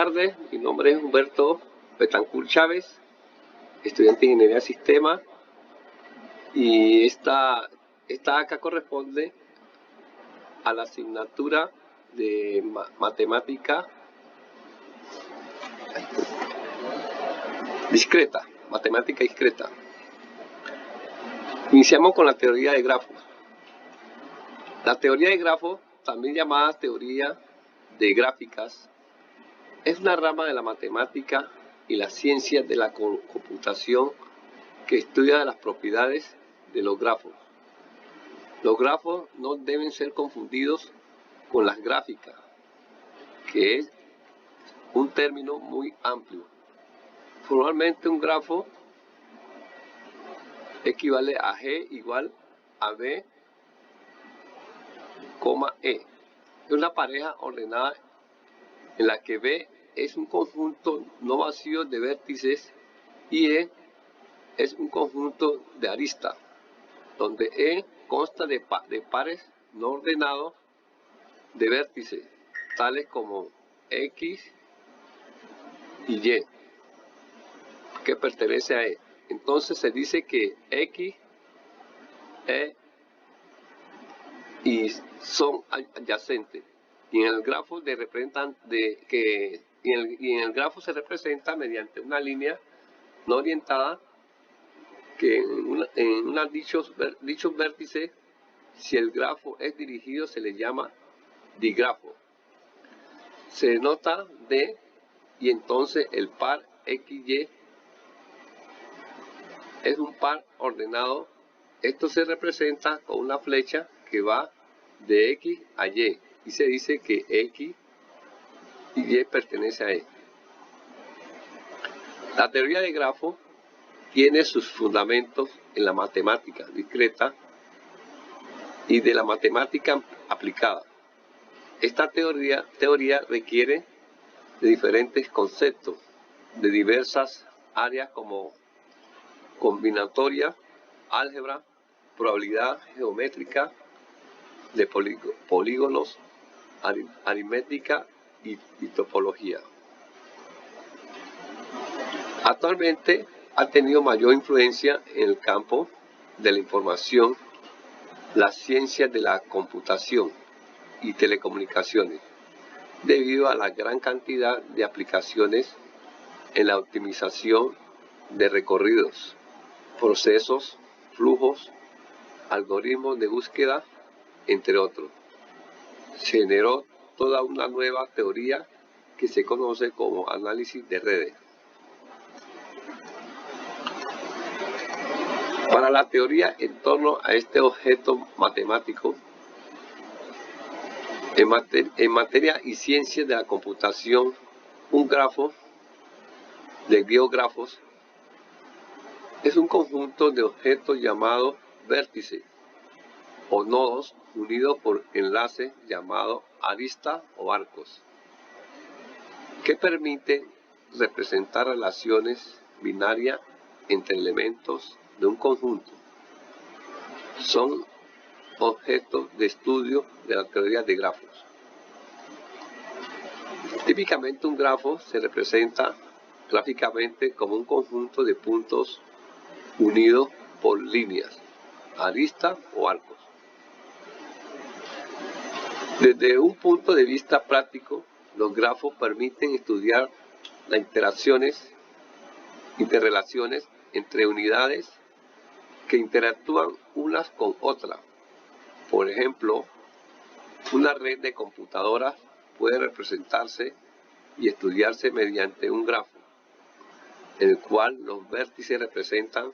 tardes, mi nombre es Humberto Betancourt Chávez, estudiante de Ingeniería de Sistemas, y esta acá corresponde a la asignatura de matemática discreta, matemática discreta. Iniciamos con la teoría de grafos. La teoría de grafos, también llamada teoría de gráficas, es una rama de la matemática y las ciencias de la computación que estudia las propiedades de los grafos. Los grafos no deben ser confundidos con las gráficas, que es un término muy amplio. Formalmente un grafo equivale a G igual a B, E. Es una pareja ordenada en la que B es un conjunto no vacío de vértices y E es un conjunto de aristas, donde E consta de pares no ordenados de vértices, tales como X y Y, que pertenece a E. Entonces se dice que X, E y son adyacentes. Y en el grafo en el grafo se representa mediante una línea no orientada que en dichos vértices, si el grafo es dirigido, se le llama digrafo. Se denota D y entonces el par XY es un par ordenado. Esto se representa con una flecha que va de X a Y y se dice que X y Y pertenece a E. La teoría de grafos tiene sus fundamentos en la matemática discreta y de la matemática aplicada. Esta teoría requiere de diferentes conceptos de diversas áreas como combinatoria, álgebra, probabilidad geométrica, de polígonos, aritmética y topología. Actualmente ha tenido mayor influencia en el campo de la información, las ciencias de la computación y telecomunicaciones, debido a la gran cantidad de aplicaciones en la optimización de recorridos, procesos, flujos, algoritmos de búsqueda, entre otros. Se generó toda una nueva teoría que se conoce como análisis de redes. Para la teoría en torno a este objeto matemático, en materia y ciencias de la computación, un grafo de biografos es un conjunto de objetos llamados vértices o nodos unidos por enlaces llamados aristas o arcos, que permiten representar relaciones binarias entre elementos de un conjunto. Son objetos de estudio de la teoría de grafos. Típicamente un grafo se representa gráficamente como un conjunto de puntos unidos por líneas, aristas o arcos. Desde un punto de vista práctico, los grafos permiten estudiar las interrelaciones entre unidades que interactúan unas con otras. Por ejemplo, una red de computadoras puede representarse y estudiarse mediante un grafo, en el cual los vértices representan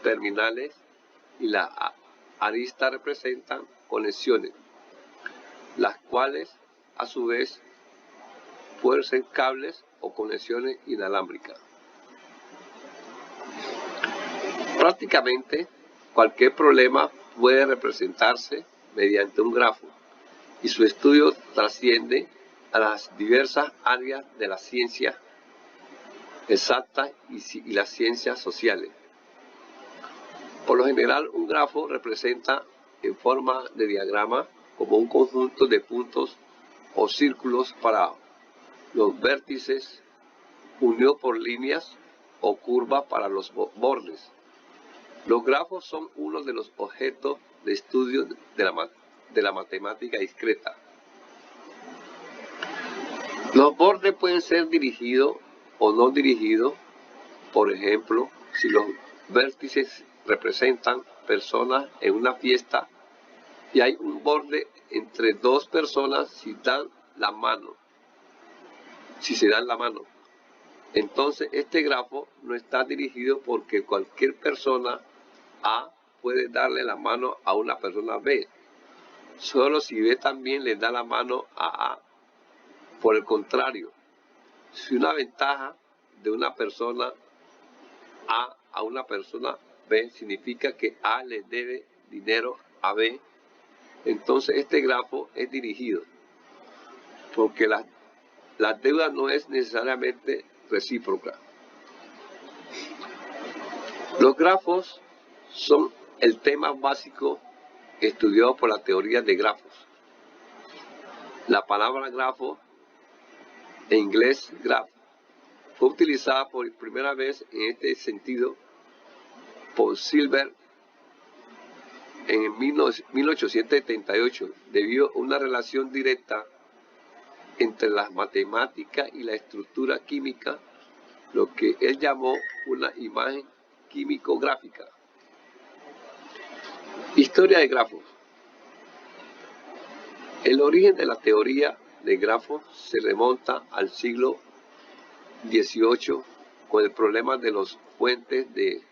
terminales y las aristas representan conexiones, las cuales a su vez pueden ser cables o conexiones inalámbricas. Prácticamente cualquier problema puede representarse mediante un grafo y su estudio trasciende a las diversas áreas de la ciencia exacta y las ciencias sociales. Por lo general, un grafo representa en forma de diagrama como un conjunto de puntos o círculos parados, los vértices unidos por líneas o curvas para los bordes. Los grafos son uno de los objetos de estudio de la matemática discreta. Los bordes pueden ser dirigidos o no dirigidos. Por ejemplo, si los vértices representan personas en una fiesta y hay un borde entre dos personas si se dan la mano. Entonces este grafo no está dirigido porque cualquier persona A puede darle la mano a una persona B. Solo si B también le da la mano a A. Por el contrario, si una ventaja de una persona a una persona B significa que A le debe dinero a B, entonces este grafo es dirigido, porque la deuda no es necesariamente recíproca. Los grafos son el tema básico estudiado por la teoría de grafos. La palabra grafo, en inglés graph, fue utilizada por primera vez en este sentido por Silver en 1878, debido a una relación directa entre las matemáticas y la estructura química, lo que él llamó una imagen químico-gráfica. Historia de grafos. El origen de la teoría de grafos se remonta al siglo XVIII con el problema de los puentes de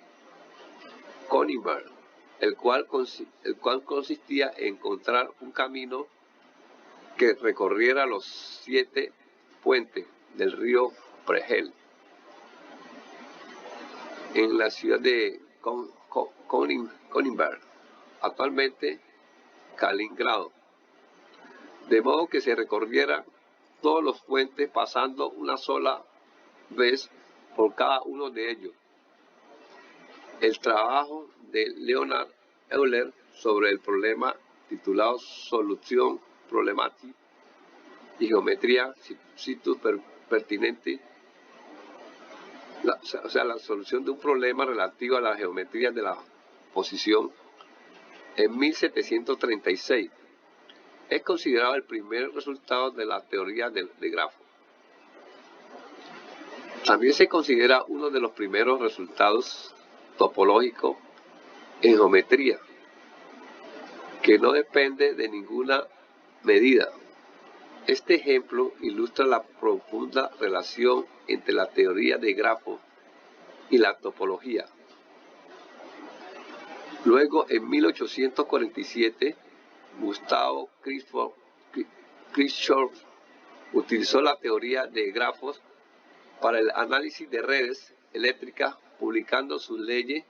Königsberg, el cual consistía en encontrar un camino que recorriera los 7 puentes del río Pregel en la ciudad de Königsberg, actualmente Kaliningrado, de modo que se recorriera todos los puentes pasando una sola vez por cada uno de ellos. El trabajo de Leonhard Euler sobre el problema titulado Solución Problematic y Geometría Situ Pertinente, la solución de un problema relativo a la geometría de la posición, en 1736, es considerado el primer resultado de la teoría de grafos. También se considera uno de los primeros resultados topológicos en geometría, que no depende de ninguna medida. Este ejemplo ilustra la profunda relación entre la teoría de grafos y la topología. Luego, en 1847, Gustavo Kirchhoff utilizó la teoría de grafos para el análisis de redes eléctricas, publicando sus leyes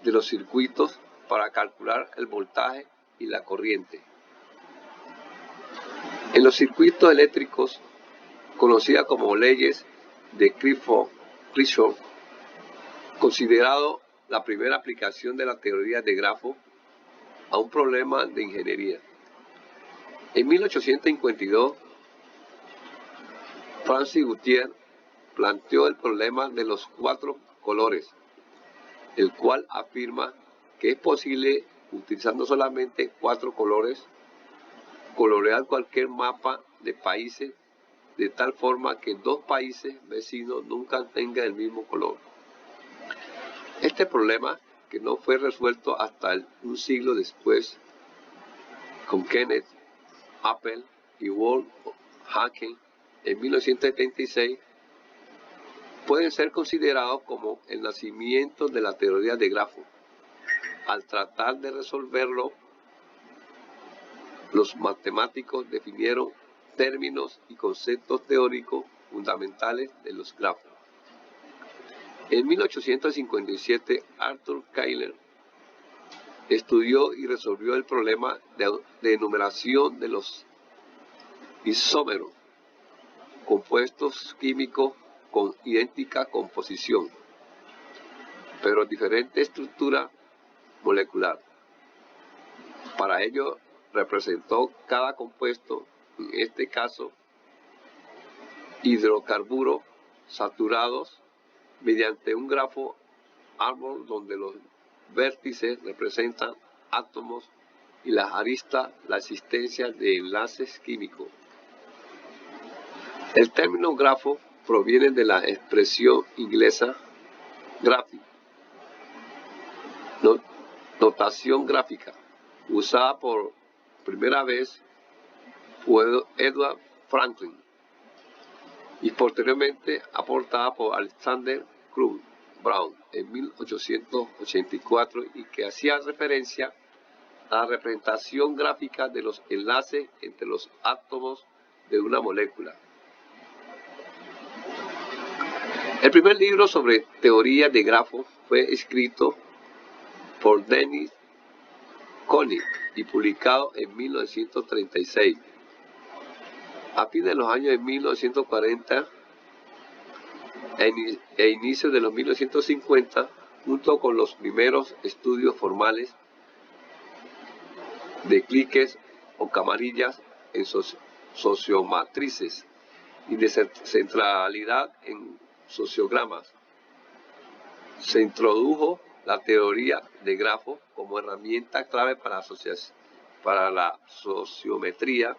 de los circuitos para calcular el voltaje y la corriente. En los circuitos eléctricos, conocidas como leyes de Kirchhoff, considerado la primera aplicación de la teoría de grafos a un problema de ingeniería. En 1852, Francis Gutiérrez planteó el problema de los 4 colores, el cual afirma que es posible, utilizando solamente 4 colores, colorear cualquier mapa de países de tal forma que 2 países vecinos nunca tengan el mismo color. Este problema, que no fue resuelto hasta un siglo después con Kenneth Appel y Walt Haken en 1976, pueden ser considerados como el nacimiento de la teoría de grafos. Al tratar de resolverlo, los matemáticos definieron términos y conceptos teóricos fundamentales de los grafos. En 1857, Arthur Cayley estudió y resolvió el problema de enumeración de los isómeros, compuestos químicos con idéntica composición, pero diferente estructura molecular. Para ello, representó cada compuesto, en este caso, hidrocarburos saturados mediante un grafo árbol donde los vértices representan átomos y las aristas la existencia de enlaces químicos. El término grafo proviene de la expresión inglesa graphic, notación gráfica, usada por primera vez por Edward Franklin y posteriormente aportada por Alexander Cruz Brown en 1884 y que hacía referencia a la representación gráfica de los enlaces entre los átomos de una molécula. El primer libro sobre teoría de grafos fue escrito por Dennis Koenig y publicado en 1936. A fines de los años de 1940 e inicios de los 1950, junto con los primeros estudios formales de cliques o camarillas en sociomatrices y de centralidad en sociogramas, se introdujo la teoría de grafos como herramienta clave para la sociometría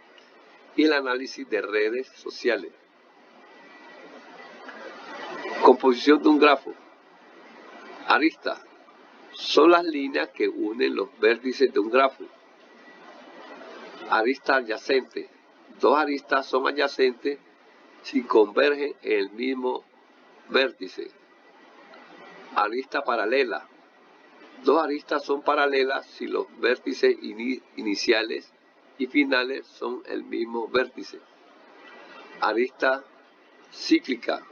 y el análisis de redes sociales. Composición de un grafo. Aristas son las líneas que unen los vértices de un grafo. Arista adyacente. Dos aristas son adyacentes si convergen en el mismo vértice. Arista paralela. Dos aristas son paralelas si los vértices iniciales y finales son el mismo vértice. Arista cíclica.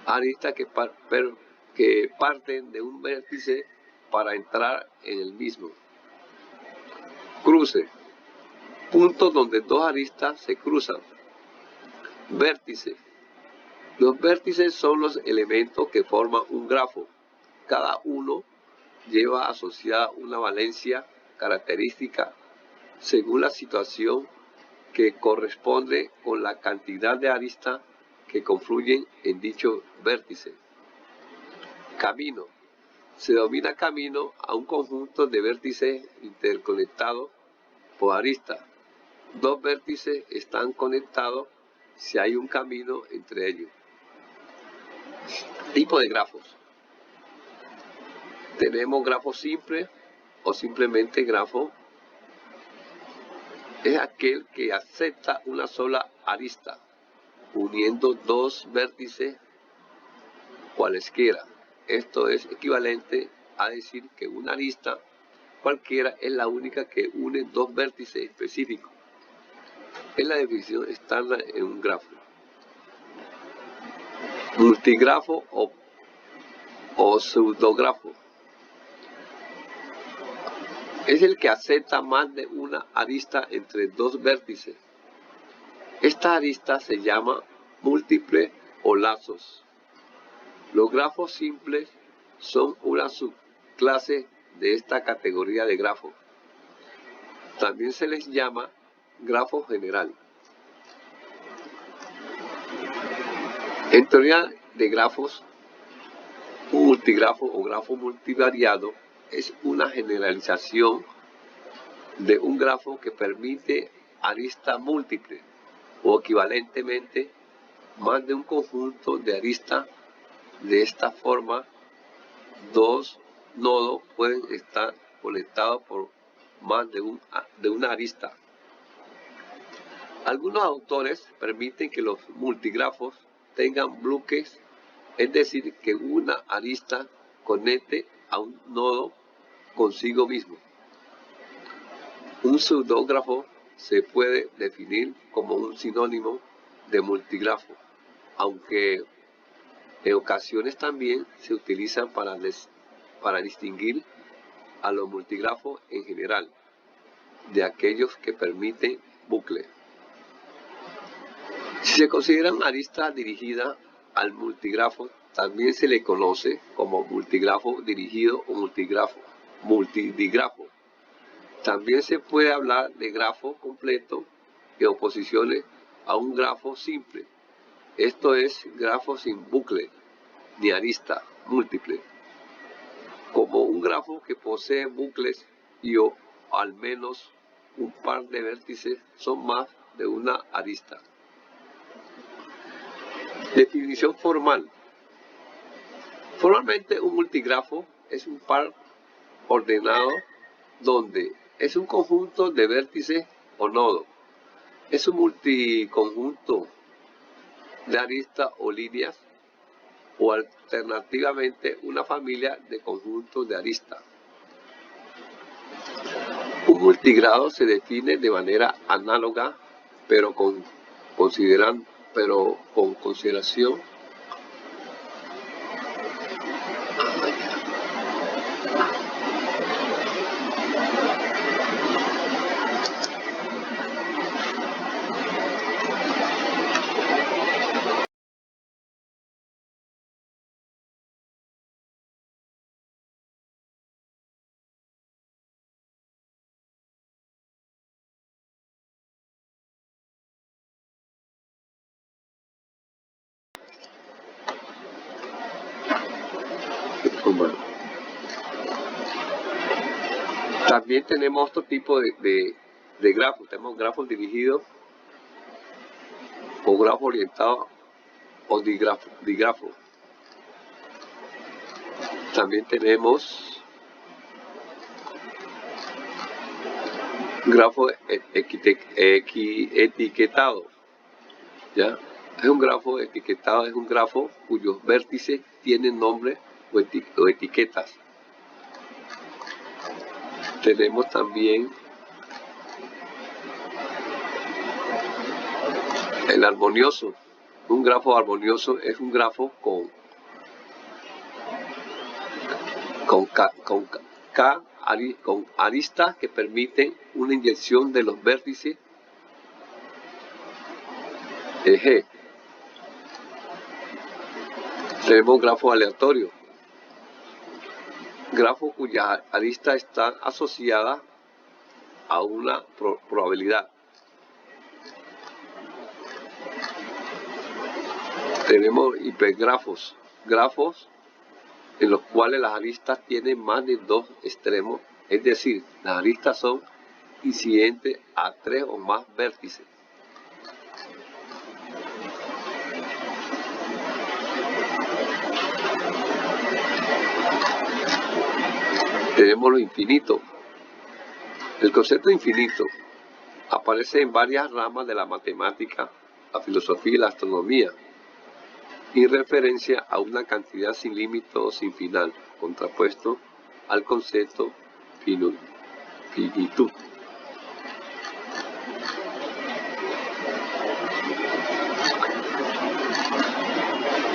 Aristas que parten de un vértice para entrar en el mismo. Cruce. Puntos donde dos aristas se cruzan. Vértice. Los vértices son los elementos que forman un grafo. Cada uno lleva asociada una valencia característica según la situación que corresponde con la cantidad de aristas que confluyen en dicho vértice. Camino. Se denomina camino a un conjunto de vértices interconectados por aristas. Dos vértices están conectados si hay un camino entre ellos. Tipo de grafos. Tenemos grafo simple o simplemente grafo. Es aquel que acepta una sola arista, uniendo dos vértices cualesquiera. Esto es equivalente a decir que una arista cualquiera es la única que une dos vértices específicos. Es la definición estándar en un grafo. Multigrafo o pseudografo. Es el que acepta más de una arista entre dos vértices. Esta arista se llama múltiple o lazos. Los grafos simples son una subclase de esta categoría de grafos. También se les llama grafo general. En teoría de grafos, un multigrafo o grafo multivariado es una generalización de un grafo que permite aristas múltiples o equivalentemente más de un conjunto de aristas. De esta forma, dos nodos pueden estar conectados por más de una arista. Algunos autores permiten que los multigrafos tengan bloques, es decir, que una arista conecte a un nodo consigo mismo. Un pseudógrafo se puede definir como un sinónimo de multigrafo, aunque en ocasiones también se utilizan para distinguir a los multigrafos en general de aquellos que permiten bucles. Si se consideran aristas dirigidas al multigrafo, también se le conoce como multigrafo dirigido o multidigrafo. También se puede hablar de grafo completo en oposición a un grafo simple. Esto es grafo sin bucle ni arista múltiple. Como un grafo que posee bucles y o al menos un par de vértices son más de una arista. Definición formal. Formalmente un multigrafo es un par ordenado donde es un conjunto de vértices o nodos. Es un multiconjunto de aristas o líneas, o alternativamente una familia de conjuntos de aristas. Un multigrado se define de manera análoga, pero con consideración humana. También tenemos otro tipo de grafos. Tenemos grafos dirigidos o grafos orientados o digrafos. También tenemos grafo etiquetado. ¿Ya? Es un grafo etiquetado, es un grafo cuyos vértices tienen nombre o etiquetas. Tenemos también el armonioso. Un grafo armonioso es un grafo con aristas que permiten una inyección de los vértices G. Tenemos grafo aleatorio, grafo cuya arista está asociada a una probabilidad. Tenemos hipergrafos, grafos en los cuales las aristas tienen más de dos extremos, es decir, las aristas son incidentes a 3 o más vértices. Tenemos lo infinito. El concepto de infinito aparece en varias ramas de la matemática, la filosofía y la astronomía, en referencia a una cantidad sin límite o sin final, contrapuesto al concepto finitud.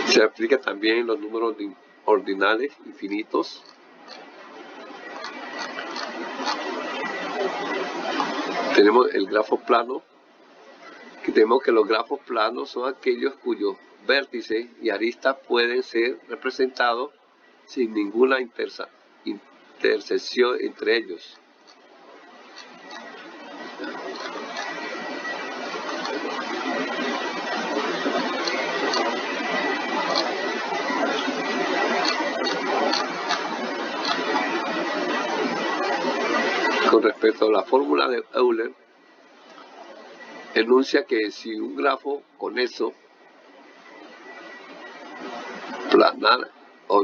Se aplica también en los números ordinales infinitos. Tenemos el grafo plano, que tenemos que los grafos planos son aquellos cuyos vértices y aristas pueden ser representados sin ninguna intersección entre ellos. Con respecto a la fórmula de Euler, enuncia que si un grafo conexo planar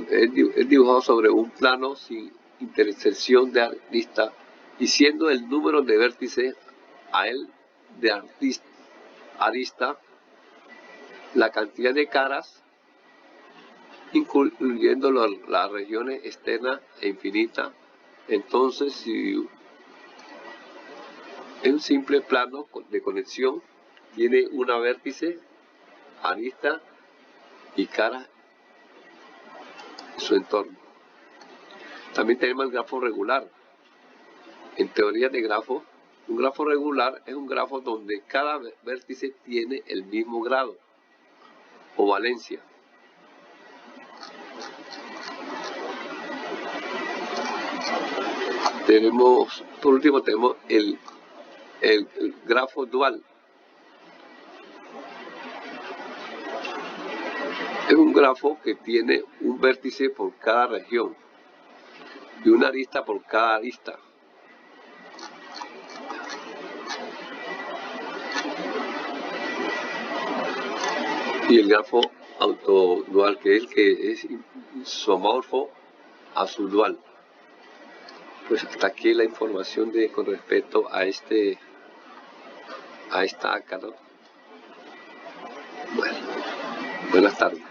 es dibujado sobre un plano sin intersección de aristas y siendo el número de vértices a él de arista la cantidad de caras, incluyendo las regiones externas e infinitas, entonces si es un simple plano de conexión, tiene una vértice, arista y cara en su entorno. También tenemos el grafo regular. En teoría de grafos, un grafo regular es un grafo donde cada vértice tiene el mismo grado o valencia. Por último, tenemos el grafo dual. Es un grafo que tiene un vértice por cada región y una arista por cada arista. Y el grafo autodual, que es el que es isomorfo a su dual. Pues hasta aquí la información con respecto a esta ácaro. Bueno, buenas tardes.